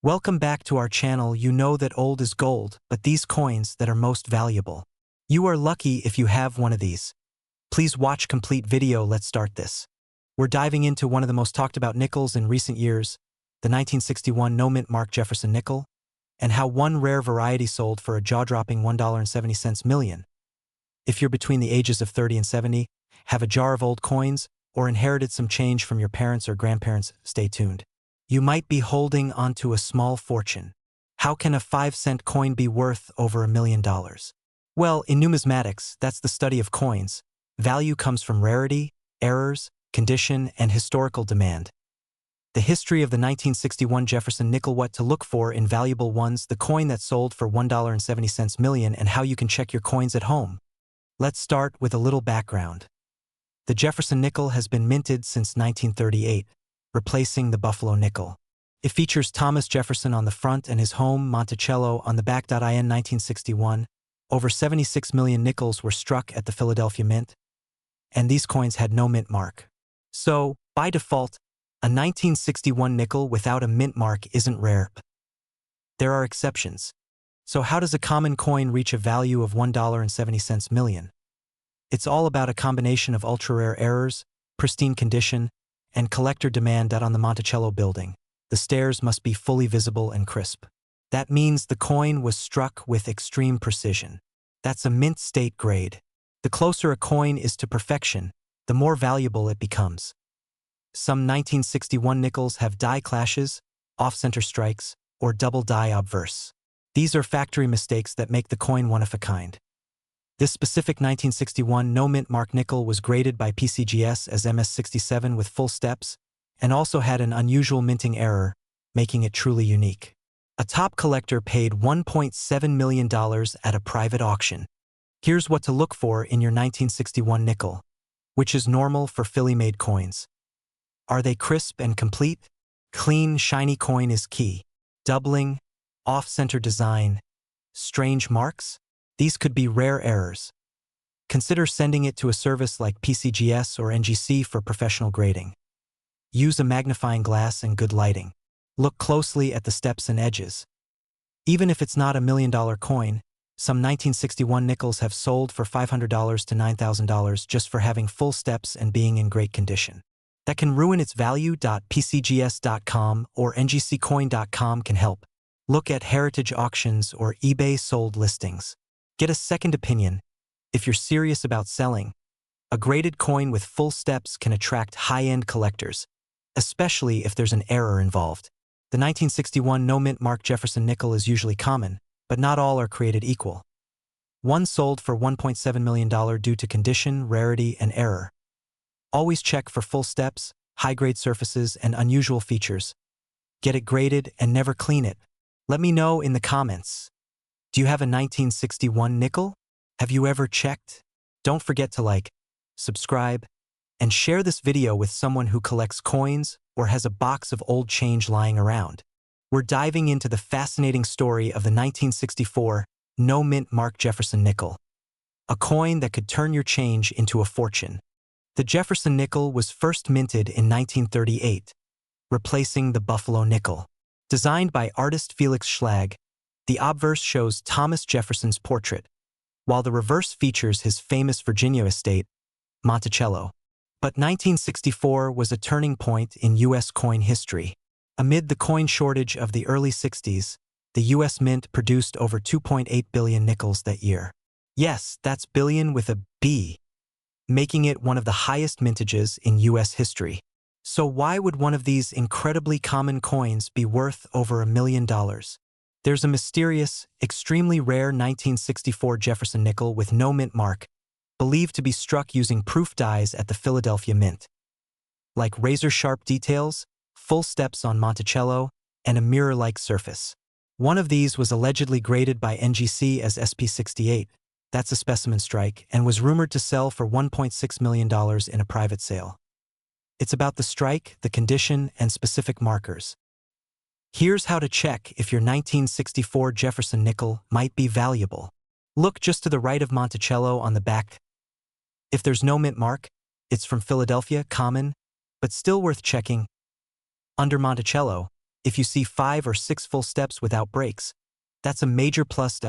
Welcome back to our channel. You know that old is gold, but these coins that are most valuable. You are lucky if you have one of these. Please watch complete video. Let's start this. We're diving into one of the most talked about nickels in recent years, the 1961 no-mint mark Jefferson nickel, and how one rare variety sold for a jaw-dropping $1.70 million. If you're between the ages of 30 and 70, have a jar of old coins, or inherited some change from your parents or grandparents, stay tuned. You might be holding onto a small fortune. How can a 5-cent coin be worth over $1 million? Well, in numismatics, that's the study of coins. Value comes from rarity, errors, condition, and historical demand. The history of the 1961 Jefferson nickel. What to look for in valuable ones, the coin that sold for $1.70 million, and how you can check your coins at home. Let's start with a little background. The Jefferson nickel has been minted since 1938, replacing the Buffalo nickel. It features Thomas Jefferson on the front and his home, Monticello, on the back. In 1961, over 76 million nickels were struck at the Philadelphia Mint, and these coins had no mint mark. So, by default, a 1961 nickel without a mint mark isn't rare. There are exceptions. So how does a common coin reach a value of $1.70 million? It's all about a combination of ultra-rare errors, pristine condition, and collector demand. On the Monticello building, the stairs must be fully visible and crisp. That means the coin was struck with extreme precision. That's a mint state grade. The closer a coin is to perfection, the more valuable it becomes. Some 1961 nickels have die clashes, off-center strikes, or double die obverse. These are factory mistakes that make the coin one of a kind. This specific 1961 no-mint mark nickel was graded by PCGS as MS67 with full steps, and also had an unusual minting error, making it truly unique. A top collector paid $1.7 million at a private auction. Here's what to look for in your 1961 nickel, which is normal for Philly-made coins. Are they crisp and complete? Clean, shiny coin is key. Doubling, off-center design, strange marks? These could be rare errors. Consider sending it to a service like PCGS or NGC for professional grading. Use a magnifying glass and good lighting. Look closely at the steps and edges. Even if it's not a $1 million coin, some 1961 nickels have sold for $500 to $9,000 just for having full steps and being in great condition. That can ruin its value. PCGS.com or ngccoin.com can help. Look at heritage auctions or eBay sold listings. Get a second opinion. If you're serious about selling, a graded coin with full steps can attract high-end collectors, especially if there's an error involved. The 1961 no-mint mark Jefferson nickel is usually common, but not all are created equal. One sold for $1.7 million due to condition, rarity, and error. Always check for full steps, high-grade surfaces, and unusual features. Get it graded and never clean it. Let me know in the comments. Do you have a 1961 nickel? Have you ever checked? Don't forget to like, subscribe, and share this video with someone who collects coins or has a box of old change lying around. We're diving into the fascinating story of the 1964 no-mint mark Jefferson nickel, a coin that could turn your change into a fortune. The Jefferson nickel was first minted in 1938, replacing the Buffalo nickel. Designed by artist Felix Schlag, the obverse shows Thomas Jefferson's portrait, while the reverse features his famous Virginia estate, Monticello. But 1964 was a turning point in U.S. coin history. Amid the coin shortage of the early 60s, the U.S. Mint produced over 2.8 billion nickels that year. Yes, that's billion with a B, making it one of the highest mintages in U.S. history. So why would one of these incredibly common coins be worth over $1 million? There's a mysterious, extremely rare 1964 Jefferson nickel with no mint mark, believed to be struck using proof dies at the Philadelphia Mint. Like razor-sharp details, full steps on Monticello, and a mirror-like surface. One of these was allegedly graded by NGC as SP68, that's a specimen strike, and was rumored to sell for $1.6 million in a private sale. It's about the strike, the condition, and specific markers. Here's how to check if your 1964 Jefferson nickel might be valuable. Look just to the right of Monticello on the back. If there's no mint mark, it's from Philadelphia, common, but still worth checking. Under Monticello, If you see 5 or 6 full steps without breaks, that's a major plus.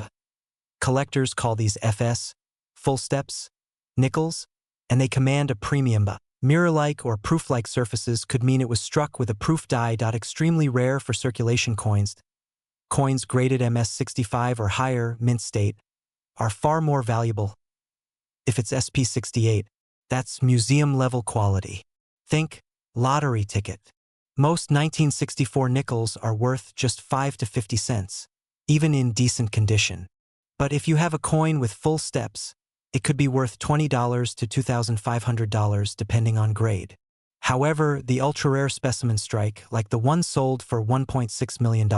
Collectors call these FS, full steps, nickels, and they command a premium. Mirror-like or proof-like surfaces could mean it was struck with a proof die. Extremely rare for circulation coins. Coins graded MS65 or higher, mint state, are far more valuable. If it's SP68, that's museum-level quality. Think lottery ticket. Most 1964 nickels are worth just 5 to 50 cents, even in decent condition. But if you have a coin with full steps, it could be worth $20 to $2,500 depending on grade. However, the ultra-rare specimen strike, like the one sold for $1.6 million,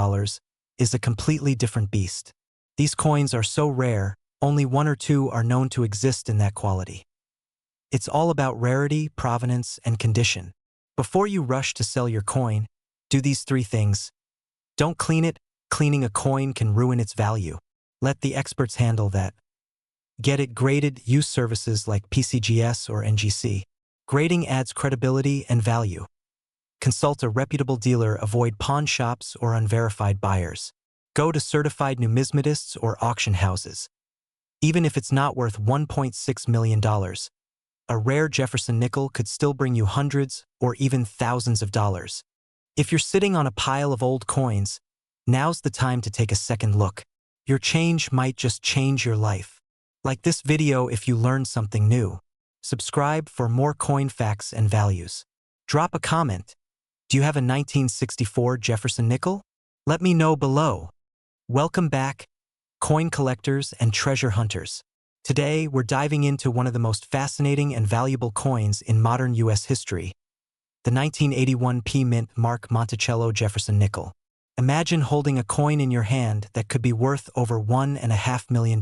is a completely different beast. These coins are so rare, only 1 or 2 are known to exist in that quality. It's all about rarity, provenance, and condition. Before you rush to sell your coin, do these 3 things. Don't clean it. Cleaning a coin can ruin its value. Let the experts handle that. Get it graded. Use services like PCGS or NGC. Grading adds credibility and value. Consult a reputable dealer. Avoid pawn shops or unverified buyers. Go to certified numismatists or auction houses. Even if it's not worth $1.6 million, a rare Jefferson nickel could still bring you hundreds or even thousands of dollars. If you're sitting on a pile of old coins, now's the time to take a second look. Your change might just change your life. Like this video if you learned something new. Subscribe for more coin facts and values. Drop a comment. Do you have a 1964 Jefferson nickel? Let me know below. Welcome back, coin collectors and treasure hunters. Today, we're diving into one of the most fascinating and valuable coins in modern U.S. history, the 1981 P Mint Mark Monticello Jefferson nickel. Imagine holding a coin in your hand that could be worth over $1.5 million.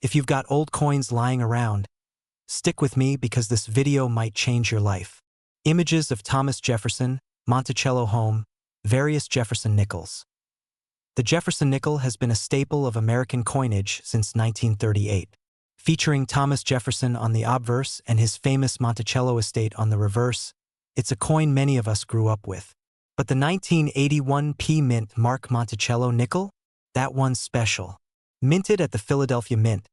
If you've got old coins lying around, stick with me because this video might change your life. Images of Thomas Jefferson, Monticello home, various Jefferson nickels. The Jefferson nickel has been a staple of American coinage since 1938. Featuring Thomas Jefferson on the obverse and his famous Monticello estate on the reverse, it's a coin many of us grew up with. But the 1981 P Mint Mark Monticello nickel? That one's special. Minted at the Philadelphia Mint,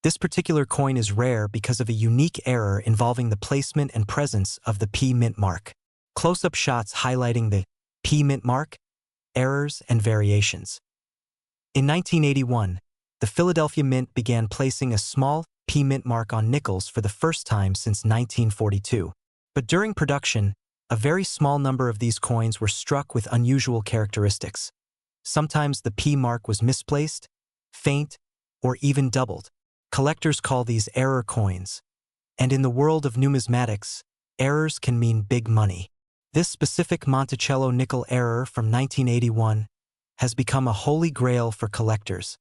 this particular coin is rare because of a unique error involving the placement and presence of the P Mint mark. Close-up shots highlighting the P Mint mark, errors, and variations. In 1981, the Philadelphia Mint began placing a small P Mint mark on nickels for the first time since 1942. But during production, a very small number of these coins were struck with unusual characteristics. Sometimes the P mark was misplaced, faint, or even doubled. Collectors call these error coins. And in the world of numismatics, errors can mean big money. This specific Monticello nickel error from 1981 has become a holy grail for collectors,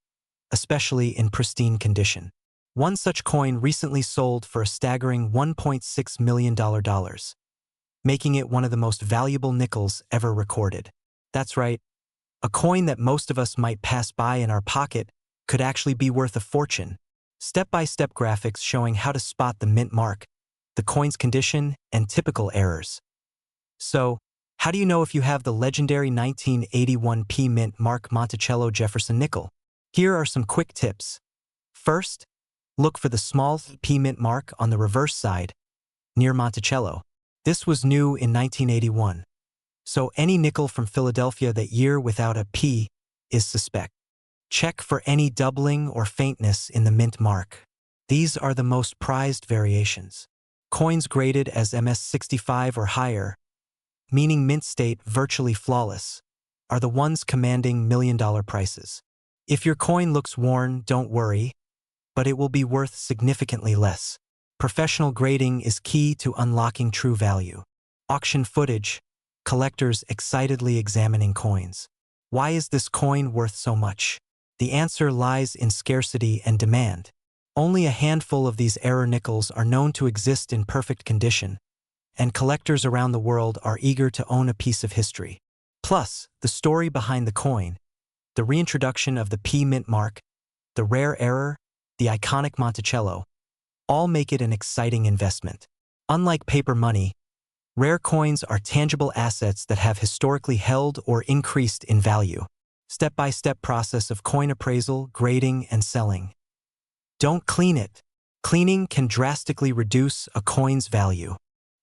especially in pristine condition. One such coin recently sold for a staggering $1.6 million, making it one of the most valuable nickels ever recorded. That's right, a coin that most of us might pass by in our pocket could actually be worth a fortune. Step-by-step graphics showing how to spot the mint mark, the coin's condition, and typical errors. So, how do you know if you have the legendary 1981 P Mint Mark Monticello Jefferson nickel? Here are some quick tips. First, look for the small P Mint mark on the reverse side, near Monticello. This was new in 1981. So any nickel from Philadelphia that year without a P is suspect. Check for any doubling or faintness in the mint mark. These are the most prized variations. Coins graded as MS65 or higher, meaning mint state virtually flawless, are the ones commanding million-dollar prices. If your coin looks worn, don't worry, but it will be worth significantly less. Professional grading is key to unlocking true value. Auction footage, collectors excitedly examining coins. Why is this coin worth so much? The answer lies in scarcity and demand. Only a handful of these error nickels are known to exist in perfect condition, and collectors around the world are eager to own a piece of history. Plus, the story behind the coin, the reintroduction of the P Mint mark, the rare error, the iconic Monticello, all make it an exciting investment. Unlike paper money, Rare coins are tangible assets that have historically held or increased in value. Step-by-step process of coin appraisal, grading, and selling. Don't clean it. Cleaning can drastically reduce a coin's value.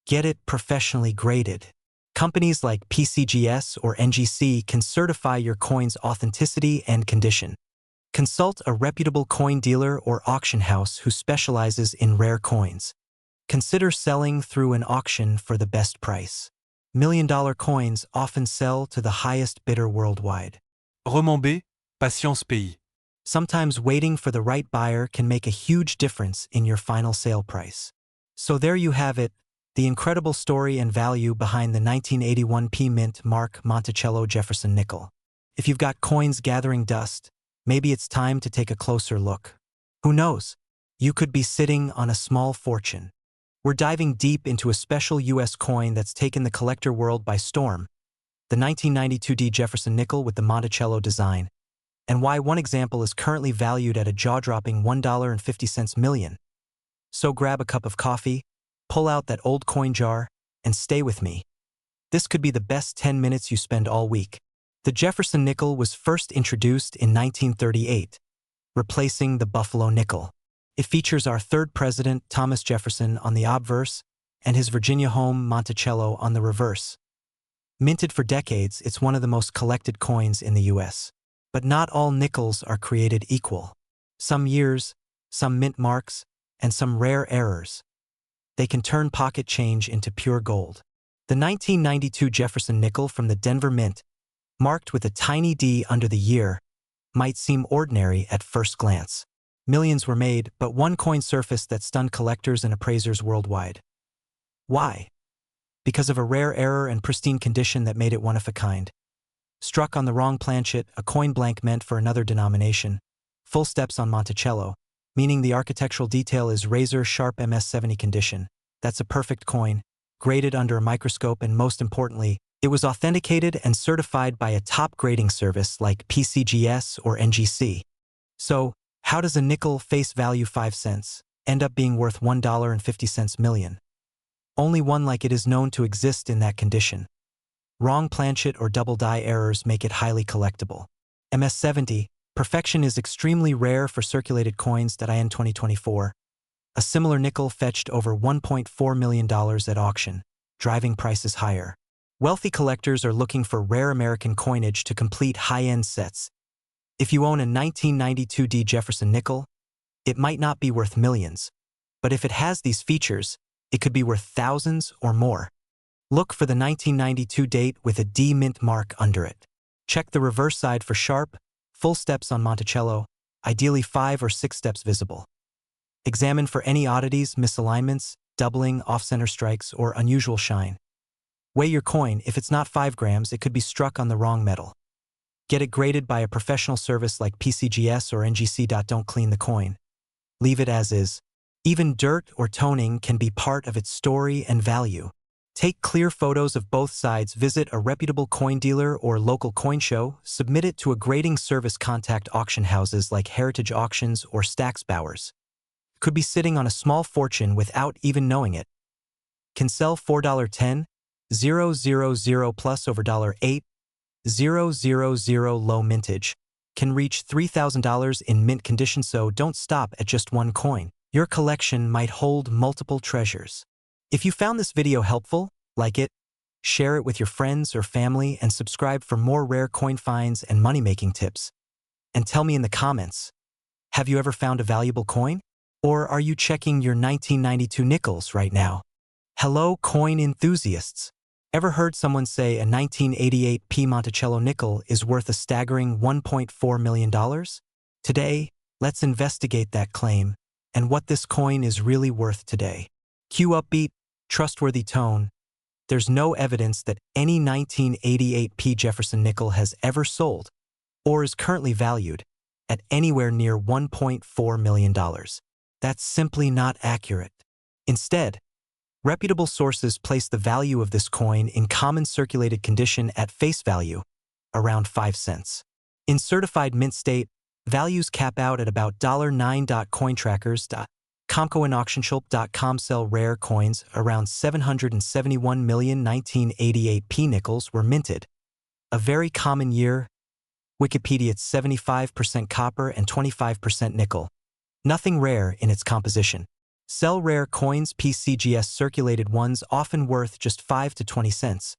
Get it professionally graded. Companies like PCGS or NGC can certify your coin's authenticity and condition. Consult a reputable coin dealer or auction house who specializes in rare coins. Consider selling through an auction for the best price. $1,000,000 coins often sell to the highest bidder worldwide. Roman B, Patience Pays. Sometimes waiting for the right buyer can make a huge difference in your final sale price. So there you have it, the incredible story and value behind the 1981 P Mint Mark Monticello Jefferson nickel. If you've got coins gathering dust, maybe it's time to take a closer look. Who knows? You could be sitting on a small fortune. We're diving deep into a special U.S. coin that's taken the collector world by storm, the 1992 D Jefferson nickel with the Monticello design, and why one example is currently valued at a jaw-dropping $1.50 million. So grab a cup of coffee, pull out that old coin jar, and stay with me. This could be the best 10 minutes you spend all week. The Jefferson nickel was first introduced in 1938, replacing the Buffalo nickel. It features our third president, Thomas Jefferson, on the obverse, and his Virginia home, Monticello, on the reverse. Minted for decades, it's one of the most collected coins in the U.S. But not all nickels are created equal. Some years, some mint marks, and some rare errors. They can turn pocket change into pure gold. The 1992 Jefferson nickel from the Denver Mint, marked with a tiny D under the year, might seem ordinary at first glance. Millions were made, but one coin surfaced that stunned collectors and appraisers worldwide. Why? Because of a rare error and pristine condition that made it one of a kind. Struck on the wrong planchet, a coin blank meant for another denomination. Full steps on Monticello, meaning the architectural detail is razor-sharp MS-70 condition. That's a perfect coin, graded under a microscope, and most importantly, it was authenticated and certified by a top grading service like PCGS or NGC. So, how does a nickel face value 5 cents end up being worth $1.50 million? Only one like it is known to exist in that condition. Wrong planchet or double die errors make it highly collectible. MS-70, perfection is extremely rare for circulated coins. In 2024, a similar nickel fetched over $1.4 million at auction, driving prices higher. Wealthy collectors are looking for rare American coinage to complete high-end sets. If you own a 1992 D Jefferson nickel, it might not be worth millions, but if it has these features, it could be worth thousands or more. Look for the 1992 date with a D mint mark under it. Check the reverse side for sharp, full steps on Monticello, ideally 5 or 6 steps visible. Examine for any oddities, misalignments, doubling, off-center strikes, or unusual shine. Weigh your coin. If it's not 5 grams, it could be struck on the wrong metal. Get it graded by a professional service like PCGS or NGC. Don't clean the coin. Leave it as is. Even dirt or toning can be part of its story and value. Take clear photos of both sides, visit a reputable coin dealer or local coin show, submit it to a grading service, contact auction houses like Heritage Auctions or Stack's Bowers. Could be sitting on a small fortune without even knowing it. Can sell $4.10, 000 plus over $8, 000 low mintage. Can reach $3,000 in mint condition, so don't stop at just one coin. Your collection might hold multiple treasures. If you found this video helpful, like it, share it with your friends or family, and subscribe for more rare coin finds and money-making tips. And tell me in the comments, have you ever found a valuable coin? Or are you checking your 1992 nickels right now? Hello, coin enthusiasts. Ever heard someone say a 1988 P Monticello nickel is worth a staggering $1.4 million? Today, let's investigate that claim and what this coin is really worth today. Cue upbeat, trustworthy tone. There's no evidence that any 1988 P Jefferson nickel has ever sold or is currently valued at anywhere near $1.4 million. That's simply not accurate. Instead, reputable sources place the value of this coin in common circulated condition at face value, around 5 cents. In certified mint state, values cap out at about $9. Cointrackers. Comco and AuctionShop.com sell rare coins. Around 771,1988 p nickels were minted. A very common year. Wikipedia, it's 75% copper and 25% nickel. Nothing rare in its composition. Sell rare coins. PCGS circulated ones often worth just 5 to 20 cents.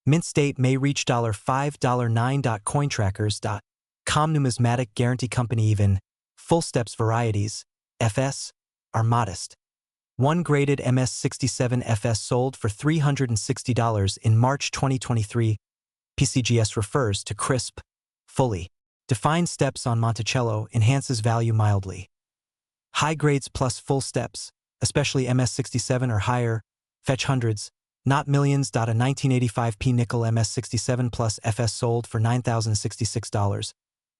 Mint date may reach $5, $9. Cointrackers.com numismatic guarantee company. Even full steps varieties, FS, are modest. One graded MS67 FS sold for $360 in March 2023. PCGS refers to crisp, fully defined steps on Monticello, enhances value mildly. High grades plus full steps, especially MS67 or higher, fetch hundreds, not millions. A 1985 p nickel MS67 plus FS sold for $9,066,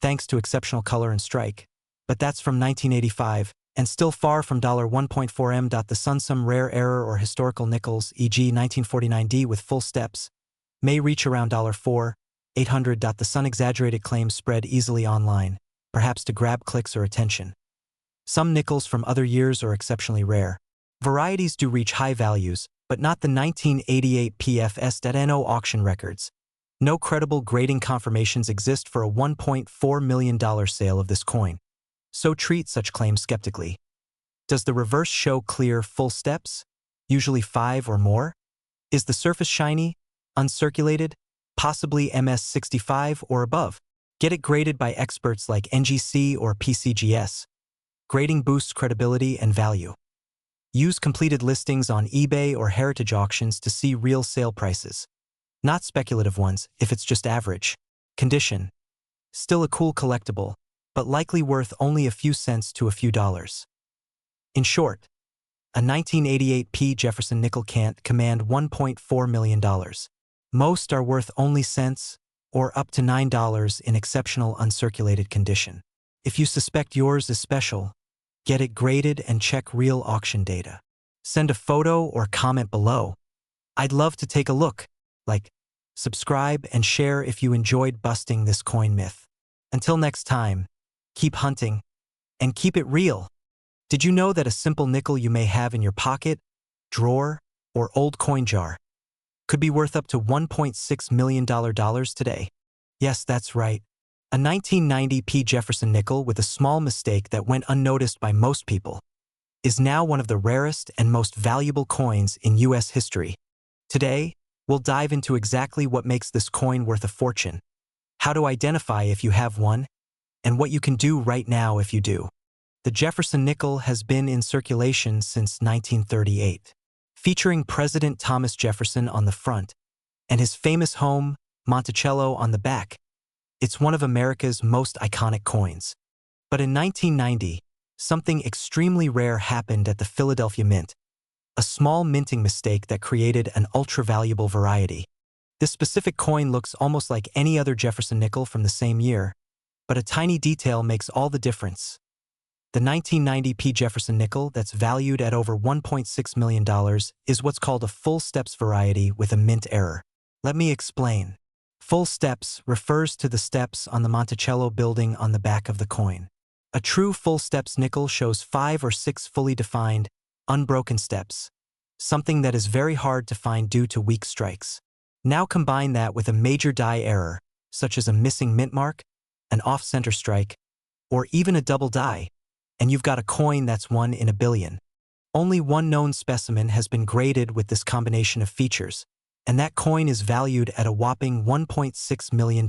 thanks to exceptional color and strike. But that's from 1985, and still far from $1.4M. The sun, some rare error or historical nickels, e.g. 1949D with full steps, may reach around $4, $800. The sun, exaggerated claims spread easily online, perhaps to grab clicks or attention. Some nickels from other years are exceptionally rare. Varieties do reach high values, but not the 1988 PFS.NO auction records. No credible grading confirmations exist for a $1.4 million sale of this coin. So treat such claims skeptically. Does the reverse show clear full steps? Usually 5 or more? Is the surface shiny, uncirculated, possibly MS65 or above? Get it graded by experts like NGC or PCGS. Grading boosts credibility and value. Use completed listings on eBay or heritage auctions to see real sale prices. Not speculative ones if it's just average condition. Still a cool collectible, but likely worth only a few cents to a few dollars. In short, a 1988 P. Jefferson nickel can't command $1.4 million. Most are worth only cents or up to $9 in exceptional uncirculated condition. If you suspect yours is special, get it graded and check real auction data. Send a photo or comment below. I'd love to take a look. Like, subscribe, and share if you enjoyed busting this coin myth. Until next time, keep hunting and keep it real. Did you know that a simple nickel you may have in your pocket, drawer, or old coin jar could be worth up to $1.6 million today? Yes, that's right. A 1990 P. Jefferson nickel with a small mistake that went unnoticed by most people is now one of the rarest and most valuable coins in U.S. history. Today, we'll dive into exactly what makes this coin worth a fortune, how to identify if you have one, and what you can do right now if you do. The Jefferson nickel has been in circulation since 1938, featuring President Thomas Jefferson on the front and his famous home, Monticello, on the back. It's one of America's most iconic coins. But in 1990, something extremely rare happened at the Philadelphia Mint, a small minting mistake that created an ultra-valuable variety. This specific coin looks almost like any other Jefferson nickel from the same year, but a tiny detail makes all the difference. The 1990 P. Jefferson nickel that's valued at over $1.6 million is what's called a full steps variety with a mint error. Let me explain. Full steps refers to the steps on the Monticello building on the back of the coin. A true full steps nickel shows 5 or 6 fully defined, unbroken steps, something that is very hard to find due to weak strikes. Now combine that with a major die error, such as a missing mint mark, an off-center strike, or even a double die, and you've got a coin that's 1 in a billion. Only one known specimen has been graded with this combination of features, and that coin is valued at a whopping $1.6 million.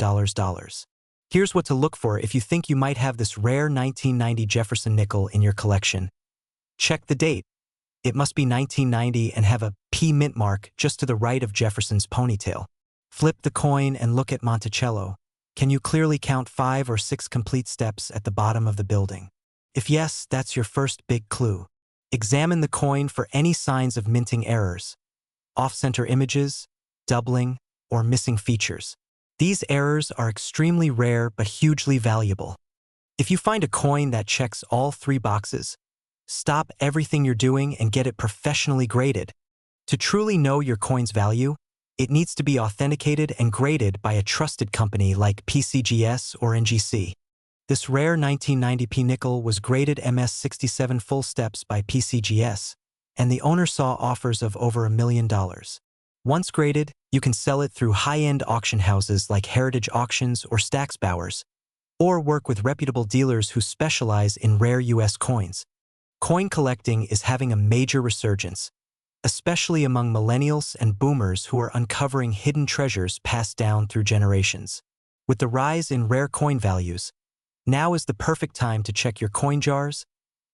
Here's what to look for if you think you might have this rare 1990 Jefferson nickel in your collection. Check the date. It must be 1990 and have a P mint mark just to the right of Jefferson's ponytail. Flip the coin and look at Monticello. Can you clearly count 5 or 6 complete steps at the bottom of the building? If yes, that's your first big clue. Examine the coin for any signs of minting errors, off-center images, doubling, or missing features. These errors are extremely rare but hugely valuable. If you find a coin that checks all 3 boxes, stop everything you're doing and get it professionally graded. To truly know your coin's value, it needs to be authenticated and graded by a trusted company like PCGS or NGC. This rare 1990p nickel was graded MS67 full steps by PCGS, and the owner saw offers of over $1 million. Once graded, you can sell it through high-end auction houses like Heritage Auctions or Stack's Bowers, or work with reputable dealers who specialize in rare U.S. coins. Coin collecting is having a major resurgence, especially among millennials and boomers who are uncovering hidden treasures passed down through generations. With the rise in rare coin values, now is the perfect time to check your coin jars,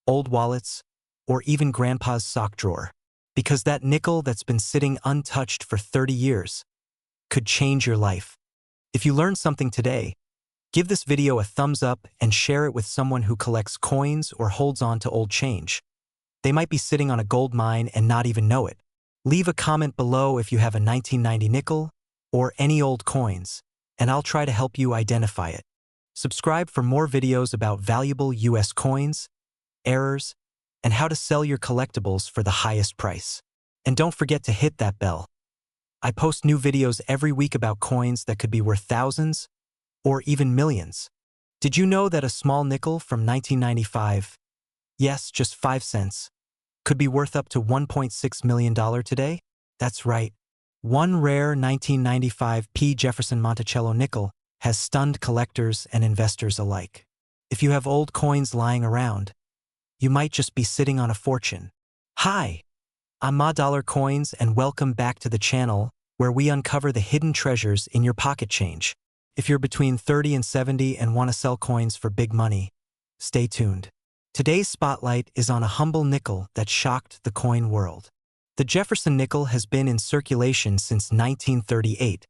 old wallets, or even grandpa's sock drawer, because that nickel that's been sitting untouched for 30 years could change your life. If you learned something today, give this video a thumbs up and share it with someone who collects coins or holds on to old change. They might be sitting on a gold mine and not even know it. Leave a comment below if you have a 1990 nickel or any old coins, and I'll try to help you identify it. Subscribe for more videos about valuable U.S. coins, errors, and how to sell your collectibles for the highest price. And don't forget to hit that bell. I post new videos every week about coins that could be worth thousands or even millions. Did you know that a small nickel from 1995, yes, just 5 cents, could be worth up to $1.6 million today? That's right. One rare 1995p Jefferson Monticello nickel has stunned collectors and investors alike. If you have old coins lying around, you might just be sitting on a fortune. Hi, I'm Ma Dollar Coins, and welcome back to the channel where we uncover the hidden treasures in your pocket change. If you're between 30 and 70 and want to sell coins for big money, stay tuned. Today's spotlight is on a humble nickel that shocked the coin world. The Jefferson nickel has been in circulation since 1938,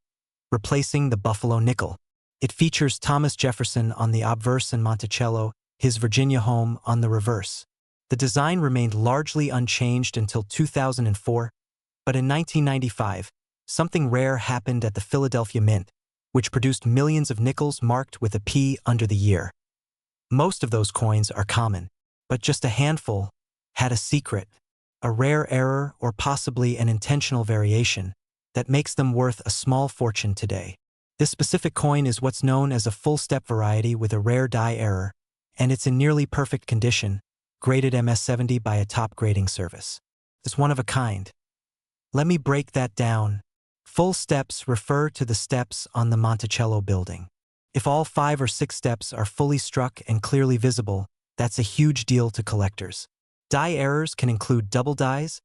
replacing the Buffalo nickel. It features Thomas Jefferson on the obverse and Monticello, his Virginia home, on the reverse. The design remained largely unchanged until 2004, but in 1995, something rare happened at the Philadelphia Mint, which produced millions of nickels marked with a P under the year. Most of those coins are common, but just a handful had a secret, a rare error or possibly an intentional variation that makes them worth a small fortune today. This specific coin is what's known as a full-step variety with a rare die error, and it's in nearly perfect condition, graded MS70 by a top grading service. It's one of a kind. Let me break that down. Full steps refer to the steps on the Monticello building. If all 5 or 6 steps are fully struck and clearly visible, that's a huge deal to collectors. Die errors can include double dies,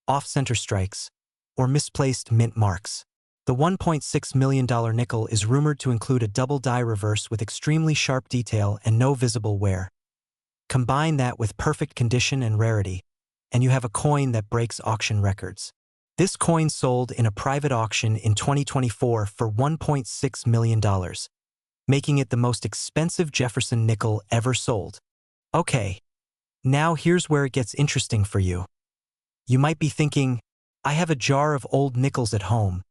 off-center strikes, or misplaced mint marks. The $1.6 million nickel is rumored to include a double die reverse with extremely sharp detail and no visible wear. Combine that with perfect condition and rarity, and you have a coin that breaks auction records. This coin sold in a private auction in 2024 for $1.6 million, making it the most expensive Jefferson nickel ever sold. Okay, now here's where it gets interesting for you. You might be thinking, I have a jar of old nickels at home.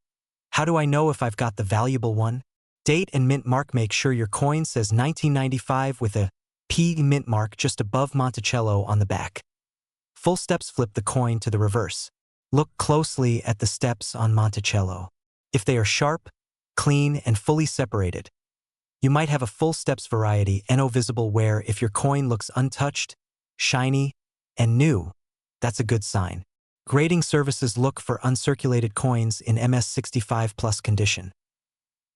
How do I know if I've got the valuable one? Date and mint mark. Make sure your coin says 1995 with a P mint mark just above Monticello on the back. Full steps. Flip the coin to the reverse. Look closely at the steps on Monticello. If they are sharp, clean, and fully separated, you might have a full steps variety. No visible wear. If your coin looks untouched, shiny, and new, that's a good sign. Grading services look for uncirculated coins in MS65 plus condition.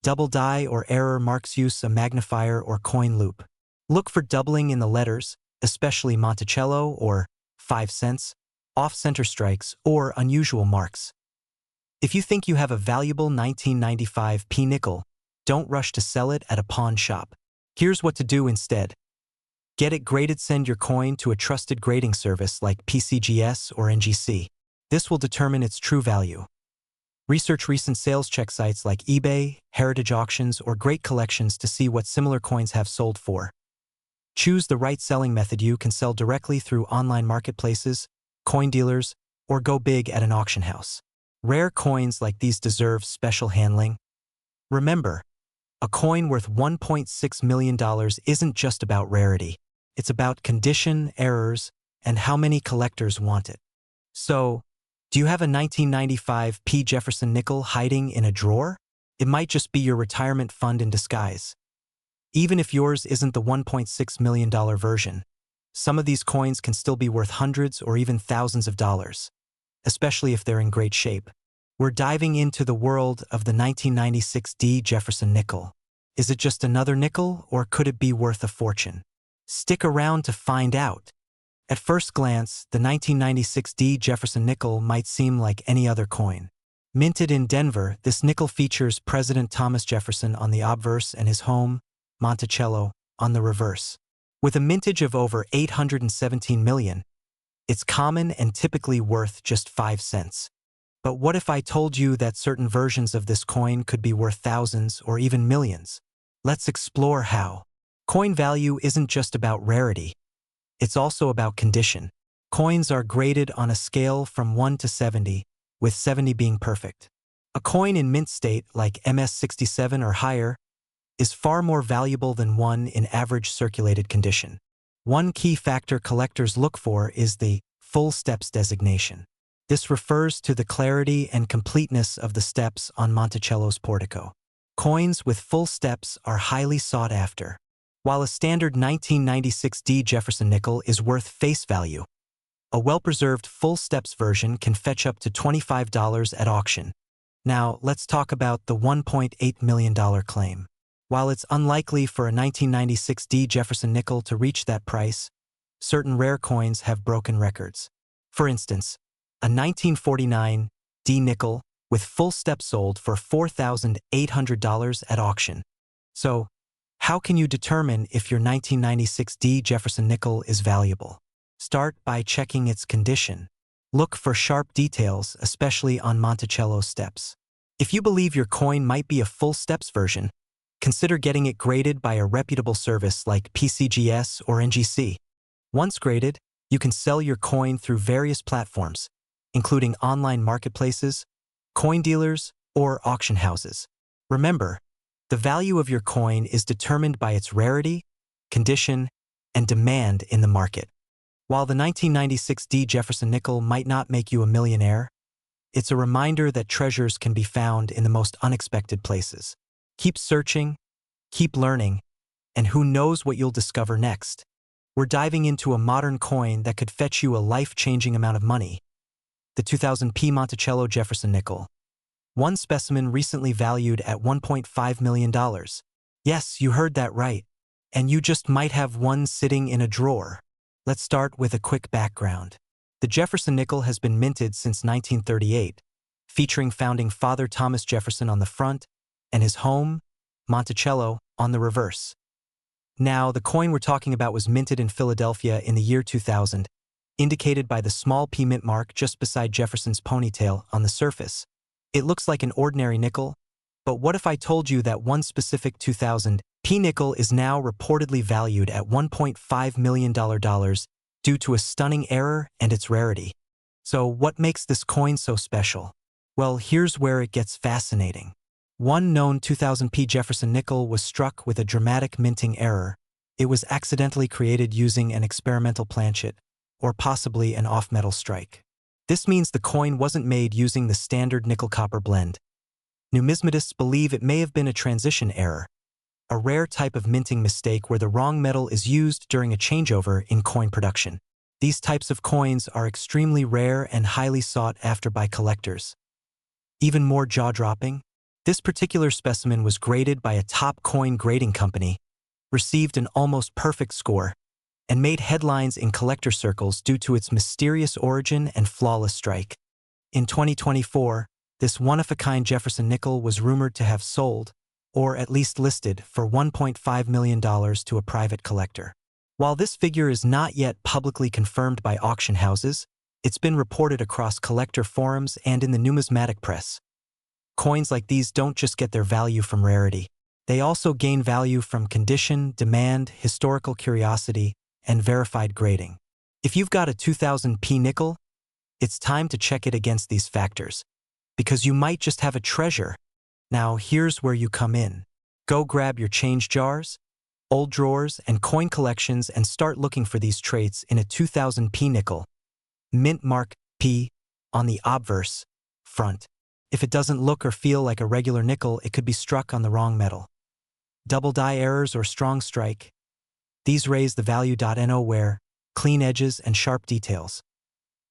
Double die or error marks. Use a magnifier or coin loop. Look for doubling in the letters, especially Monticello or 5 cents, off-center strikes, or unusual marks. If you think you have a valuable 1995p nickel, don't rush to sell it at a pawn shop. Here's what to do instead. Get it graded. Send your coin to a trusted grading service like PCGS or NGC. This will determine its true value. Research recent sales. Check sites like eBay, Heritage Auctions, or Great Collections to see what similar coins have sold for. Choose the right selling method. You can sell directly through online marketplaces, coin dealers, or go big at an auction house. Rare coins like these deserve special handling. Remember, a coin worth $1.6 million isn't just about rarity. It's about condition, errors, and how many collectors want it. So, do you have a 1995p Jefferson nickel hiding in a drawer? It might just be your retirement fund in disguise. Even if yours isn't the $1.6 million version, some of these coins can still be worth hundreds or even thousands of dollars, especially if they're in great shape. We're diving into the world of the 1996 D. Jefferson nickel. Is it just another nickel, or could it be worth a fortune? Stick around to find out. At first glance, the 1996 D. Jefferson nickel might seem like any other coin. Minted in Denver, this nickel features President Thomas Jefferson on the obverse and his home, Monticello, on the reverse. With a mintage of over 817 million, it's common and typically worth just 5 cents. But what if I told you that certain versions of this coin could be worth thousands or even millions? Let's explore how. Coin value isn't just about rarity. It's also about condition. Coins are graded on a scale from 1 to 70, with 70 being perfect. A coin in mint state, like MS-67 or higher, is far more valuable than one in average circulated condition. One key factor collectors look for is the full steps designation. This refers to the clarity and completeness of the steps on Monticello's portico. Coins with full steps are highly sought after. While a standard 1996 D. Jefferson nickel is worth face value, a well-preserved full steps version can fetch up to $25 at auction. Now, let's talk about the $1.8 million claim. While it's unlikely for a 1996 D. Jefferson nickel to reach that price, certain rare coins have broken records. For instance, a 1949 D. nickel with full step sold for $4,800 at auction. So, how can you determine if your 1996 D. Jefferson nickel is valuable? Start by checking its condition. Look for sharp details, especially on Monticello's steps. If you believe your coin might be a full steps version, consider getting it graded by a reputable service like PCGS or NGC. Once graded, you can sell your coin through various platforms, including online marketplaces, coin dealers, or auction houses. Remember, the value of your coin is determined by its rarity, condition, and demand in the market. While the 1996 D. Jefferson nickel might not make you a millionaire, it's a reminder that treasures can be found in the most unexpected places. Keep searching, keep learning, and who knows what you'll discover next. We're diving into a modern coin that could fetch you a life-changing amount of money. The 2000p Monticello Jefferson nickel. One specimen recently valued at $1.5 million. Yes, you heard that right. And you just might have one sitting in a drawer. Let's start with a quick background. The Jefferson nickel has been minted since 1938, featuring founding father Thomas Jefferson on the front and his home, Monticello, on the reverse. Now, the coin we're talking about was minted in Philadelphia in the year 2000, indicated by the small P mint mark just beside Jefferson's ponytail on the surface. It looks like an ordinary nickel, but what if I told you that one specific 2000 P nickel is now reportedly valued at $1.5 million due to a stunning error and its rarity? So what makes this coin so special? Well, here's where it gets fascinating. One known 2000p Jefferson nickel was struck with a dramatic minting error. It was accidentally created using an experimental planchet, or possibly an off-metal strike. This means the coin wasn't made using the standard nickel-copper blend. Numismatists believe it may have been a transition error, a rare type of minting mistake where the wrong metal is used during a changeover in coin production. These types of coins are extremely rare and highly sought after by collectors. Even more jaw-dropping, this particular specimen was graded by a top coin grading company, received an almost perfect score, and made headlines in collector circles due to its mysterious origin and flawless strike. In 2024, this one-of-a-kind Jefferson nickel was rumored to have sold, or at least listed, for $1.5 million to a private collector. While this figure is not yet publicly confirmed by auction houses, it's been reported across collector forums and in the numismatic press. Coins like these don't just get their value from rarity. They also gain value from condition, demand, historical curiosity, and verified grading. If you've got a 2000p nickel, it's time to check it against these factors, because you might just have a treasure. Now, here's where you come in. Go grab your change jars, old drawers, and coin collections and start looking for these traits in a 2000p nickel. Mint mark P on the obverse front. If it doesn't look or feel like a regular nickel, it could be struck on the wrong metal. double die errors or strong strike. These raise the value. Nowhere, clean edges and sharp details.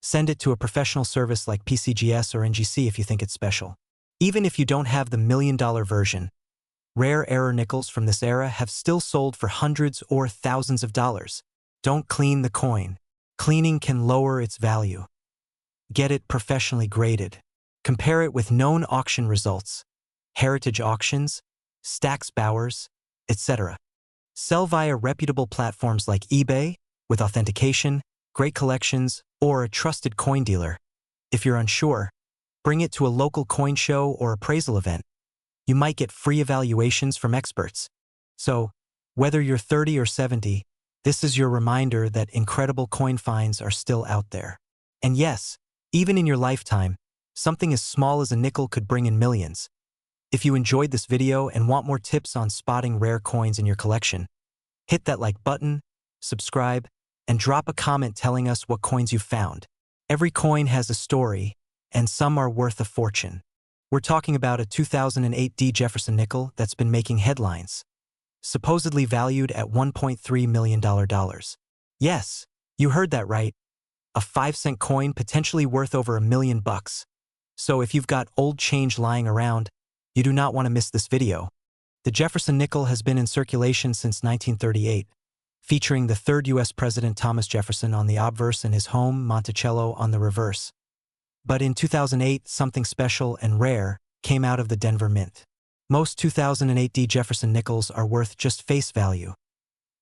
Send it to a professional service like PCGS or NGC if you think it's special. Even if you don't have the $1,000,000 version, rare error nickels from this era have still sold for hundreds or thousands of dollars. Don't clean the coin. Cleaning can lower its value. Get it professionally graded. Compare it with known auction results, heritage auctions, Stax Bowers, etc. Sell via reputable platforms like eBay, with authentication, great collections, or a trusted coin dealer. If you're unsure, bring it to a local coin show or appraisal event. You might get free evaluations from experts. So, whether you're 30 or 70, this is your reminder that incredible coin finds are still out there. And yes, even in your lifetime, something as small as a nickel could bring in millions. If you enjoyed this video and want more tips on spotting rare coins in your collection, hit that like button, subscribe, and drop a comment telling us what coins you found. Every coin has a story, and some are worth a fortune. We're talking about a 2008 Jefferson nickel that's been making headlines, supposedly valued at $1.3 million. Yes, you heard that right. A 5-cent coin potentially worth over $1,000,000. So if you've got old change lying around, you do not want to miss this video. The Jefferson nickel has been in circulation since 1938, featuring the third U.S. President Thomas Jefferson on the obverse and his home, Monticello, on the reverse. But in 2008, something special and rare came out of the Denver Mint. Most 2008 Jefferson nickels are worth just face value,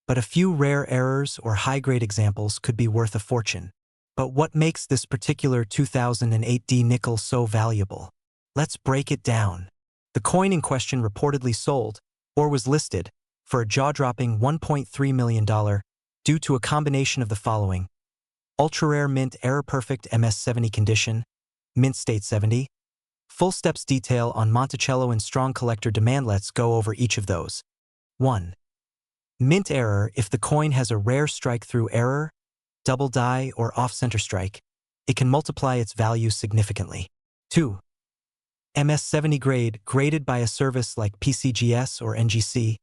but a few rare errors or high-grade examples could be worth a fortune. But what makes this particular 2008 nickel so valuable? Let's break it down. The coin in question reportedly sold, or was listed, for a jaw-dropping $1.3 million due to a combination of the following: ultra-rare mint error-perfect MS70 condition, mint state 70, full steps detail on Monticello and strong collector demand. Let's go over each of those. 1. Mint error. If the coin has a rare strike-through error, double die, or off-center strike, it can multiply its value significantly. 2. MS70 grade, graded by a service like PCGS or NGC.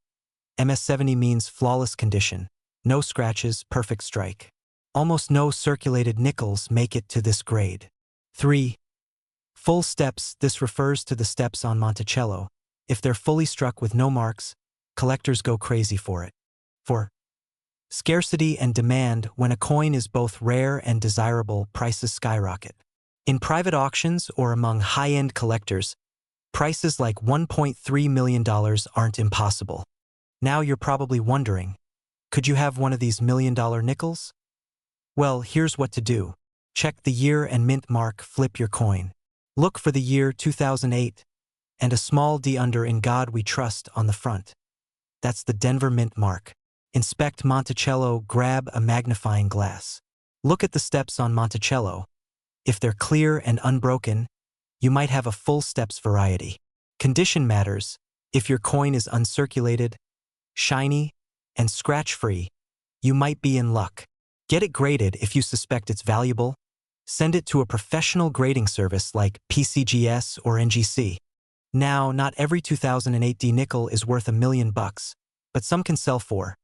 MS70 means flawless condition, no scratches, perfect strike. Almost no circulated nickels make it to this grade. 3. Full steps. This refers to the steps on Monticello. If they're fully struck with no marks, collectors go crazy for it. 4. Scarcity and demand. When a coin is both rare and desirable, prices skyrocket. In private auctions or among high-end collectors, prices like $1.3 million aren't impossible. Now you're probably wondering, could you have one of these $1,000,000 nickels? Well, here's what to do. Check the year and mint mark. Flip your coin. Look for the year 2008 and a small D under "In God We Trust" on the front. That's the Denver Mint mark. Inspect Monticello. Grab a magnifying glass. Look at the steps on Monticello. If they're clear and unbroken, you might have a full steps variety. Condition matters. If your coin is uncirculated, shiny, and scratch-free, you might be in luck. Get it graded. If you suspect it's valuable, send it to a professional grading service like PCGS or NGC. Now, not every 2008 nickel is worth $1,000,000, but some can sell for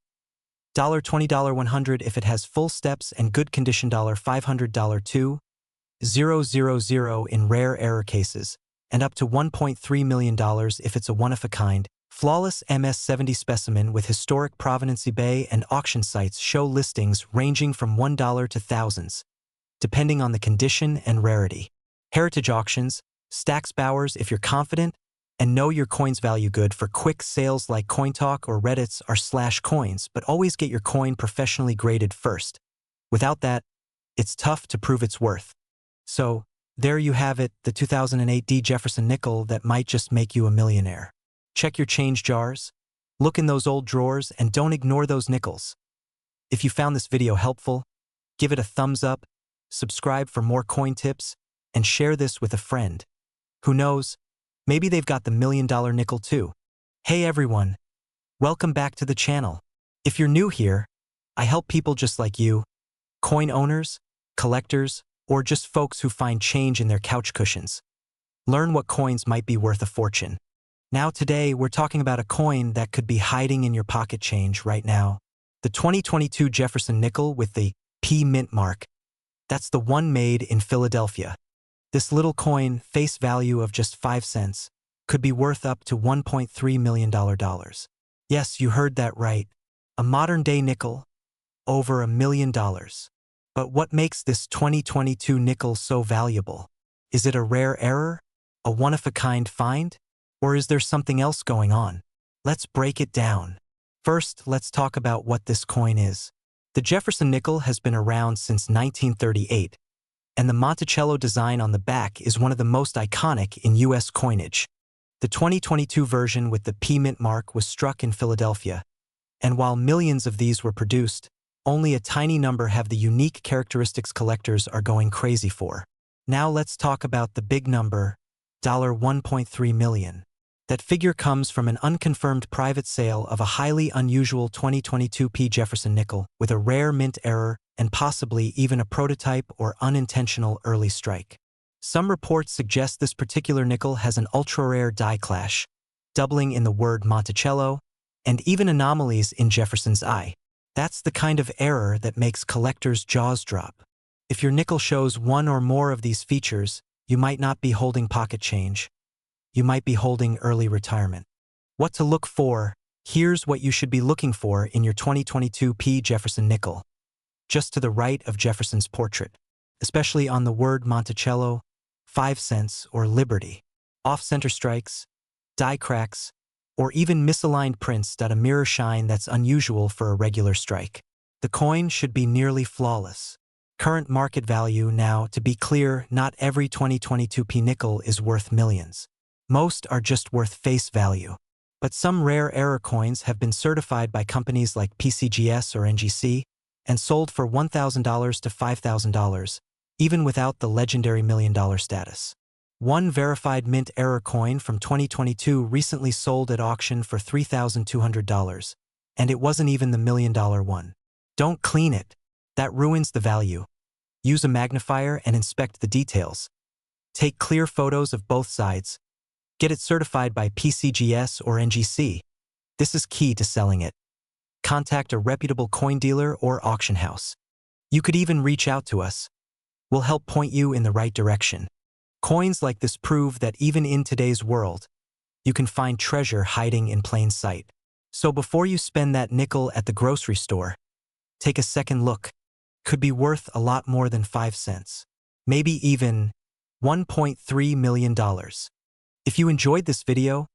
$20, $100 if it has full steps and good condition, $500, $2,000 in rare error cases, and up to $1.3 million if it's a one-of-a-kind, flawless MS70 specimen with historic provenance. eBay and auction sites show listings ranging from $1 to thousands, depending on the condition and rarity. Heritage auctions, Stax Bowers. If you're confident and know your coin's value, good for quick sales like CoinTalk or Reddit's are /coins, but always get your coin professionally graded first. Without that, it's tough to prove its worth. So, there you have it, the 2008 Jefferson nickel that might just make you a millionaire. Check your change jars, look in those old drawers, and don't ignore those nickels. If you found this video helpful, give it a thumbs up, subscribe for more coin tips, and share this with a friend. Who knows, maybe they've got the $1,000,000 nickel too. Hey everyone, welcome back to the channel. If you're new here, I help people just like you, coin owners, collectors, or just folks who find change in their couch cushions. Learn what coins might be worth a fortune. Now today, we're talking about a coin that could be hiding in your pocket change right now. The 2022 Jefferson nickel with the P mint mark. That's the one made in Philadelphia. This little coin, face value of just 5 cents, could be worth up to $1.3 million. Yes, you heard that right. A modern-day nickel, over $1 million. But what makes this 2022 nickel so valuable? Is it a rare error? A one-of-a-kind find? Or is there something else going on? Let's break it down. First, let's talk about what this coin is. The Jefferson nickel has been around since 1938, and the Monticello design on the back is one of the most iconic in U.S. coinage. The 2022 version with the P mint mark was struck in Philadelphia, and while millions of these were produced, only a tiny number have the unique characteristics collectors are going crazy for. Now let's talk about the big number, $1.3 million. That figure comes from an unconfirmed private sale of a highly unusual 2022 P Jefferson nickel with a rare mint error and possibly even a prototype or unintentional early strike. Some reports suggest this particular nickel has an ultra-rare die clash, doubling in the word Monticello, and even anomalies in Jefferson's eye. That's the kind of error that makes collectors' jaws drop. If your nickel shows one or more of these features, you might not be holding pocket change. You might be holding early retirement. What to look for? Here's what you should be looking for in your 2022 P Jefferson nickel. Just to the right of Jefferson's portrait, especially on the word Monticello, 5 cents, or Liberty. Off-center strikes, die cracks, or even misaligned prints that a mirror shine that's unusual for a regular strike. The coin should be nearly flawless. Current market value now, to be clear, not every 2022 P nickel is worth millions. Most are just worth face value. But some rare error coins have been certified by companies like PCGS or NGC and sold for $1,000 to $5,000, even without the legendary $1 million status. One verified mint error coin from 2022 recently sold at auction for $3,200, and it wasn't even the $1 million one. Don't clean it. That ruins the value. Use a magnifier and inspect the details. Take clear photos of both sides. Get it certified by PCGS or NGC. This is key to selling it. Contact a reputable coin dealer or auction house. You could even reach out to us. We'll help point you in the right direction. Coins like this prove that even in today's world, you can find treasure hiding in plain sight. So before you spend that nickel at the grocery store, take a second look. Could be worth a lot more than 5 cents. Maybe even $1.3 million. If you enjoyed this video,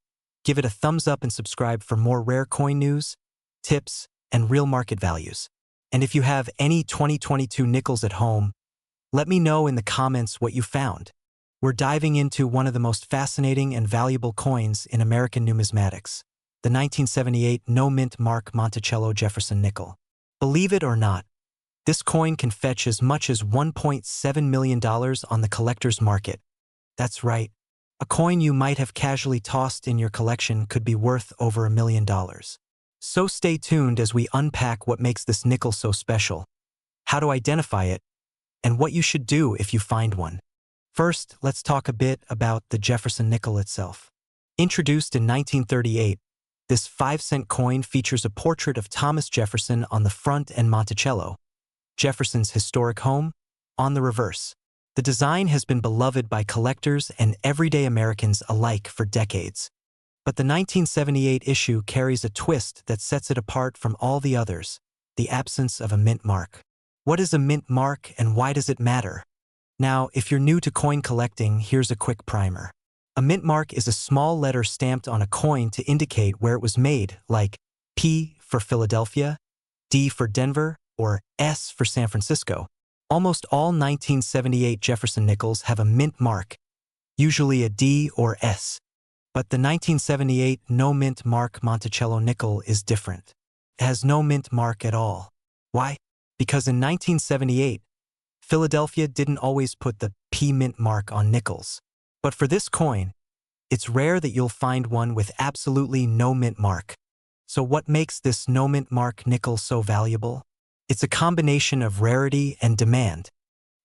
give it a thumbs up and subscribe for more rare coin news, tips, and real market values. And if you have any 2022 nickels at home, let me know in the comments what you found. We're diving into one of the most fascinating and valuable coins in American numismatics, the 1978 no-mint mark Monticello Jefferson nickel. Believe it or not, this coin can fetch as much as $1.7 million on the collector's market. That's right. A coin you might have casually tossed in your collection could be worth over $1 million. So stay tuned as we unpack what makes this nickel so special, how to identify it, and what you should do if you find one. First, let's talk a bit about the Jefferson nickel itself. Introduced in 1938, this 5-cent coin features a portrait of Thomas Jefferson on the front and Monticello, Jefferson's historic home, on the reverse. The design has been beloved by collectors and everyday Americans alike for decades. But the 1978 issue carries a twist that sets it apart from all the others, the absence of a mint mark. What is a mint mark and why does it matter? Now, if you're new to coin collecting, here's a quick primer. A mint mark is a small letter stamped on a coin to indicate where it was made, like P for Philadelphia, D for Denver, or S for San Francisco. Almost all 1978 Jefferson nickels have a mint mark, usually a D or S. But the 1978 no-mint mark Monticello nickel is different. It has no mint mark at all. Why? Because in 1978, Philadelphia didn't always put the P mint mark on nickels. But for this coin, it's rare that you'll find one with absolutely no mint mark. So what makes this no mint mark nickel so valuable? It's a combination of rarity and demand.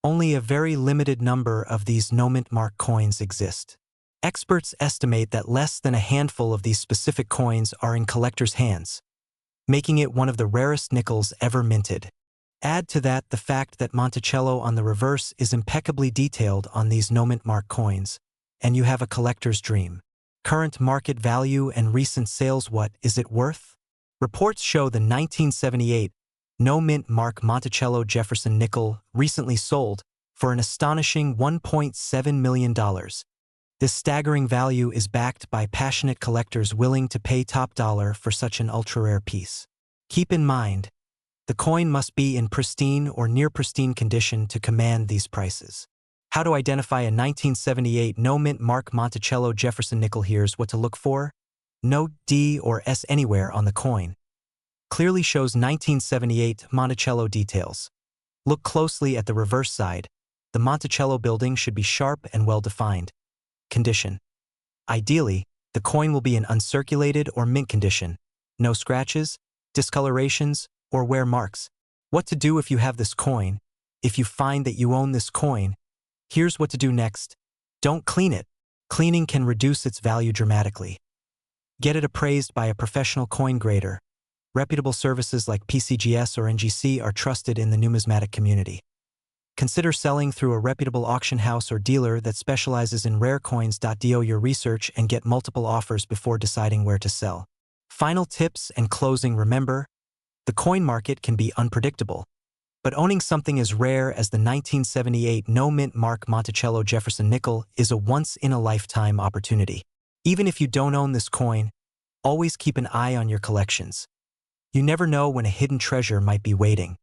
Only a very limited number of these no mint mark coins exist. Experts estimate that less than a handful of these specific coins are in collectors' hands, making it one of the rarest nickels ever minted. Add to that the fact that Monticello on the reverse is impeccably detailed on these no-mint mark coins, and you have a collector's dream. Current market value and recent sales. What is it worth? Reports show the 1978 no-mint mark Monticello Jefferson nickel recently sold for an astonishing $1.7 million. This staggering value is backed by passionate collectors willing to pay top dollar for such an ultra-rare piece. Keep in mind, the coin must be in pristine or near pristine condition to command these prices. How to identify a 1978 no-mint mark Monticello Jefferson nickel? Here's what to look for. No D or S anywhere on the coin. Clearly shows 1978 Monticello details. Look closely at the reverse side. The Monticello building should be sharp and well-defined. Condition. Ideally, the coin will be in uncirculated or mint condition. No scratches, discolorations, or wear marks. What to do if you have this coin? If you find that you own this coin, here's what to do next. Don't clean it. Cleaning can reduce its value dramatically. Get it appraised by a professional coin grader. Reputable services like PCGS or NGC are trusted in the numismatic community. Consider selling through a reputable auction house or dealer that specializes in rare coins. Do your research and get multiple offers before deciding where to sell. Final tips and closing. Remember, the coin market can be unpredictable, but owning something as rare as the 1978 no-mint mark Monticello Jefferson nickel is a once-in-a-lifetime opportunity. Even if you don't own this coin, always keep an eye on your collections. You never know when a hidden treasure might be waiting.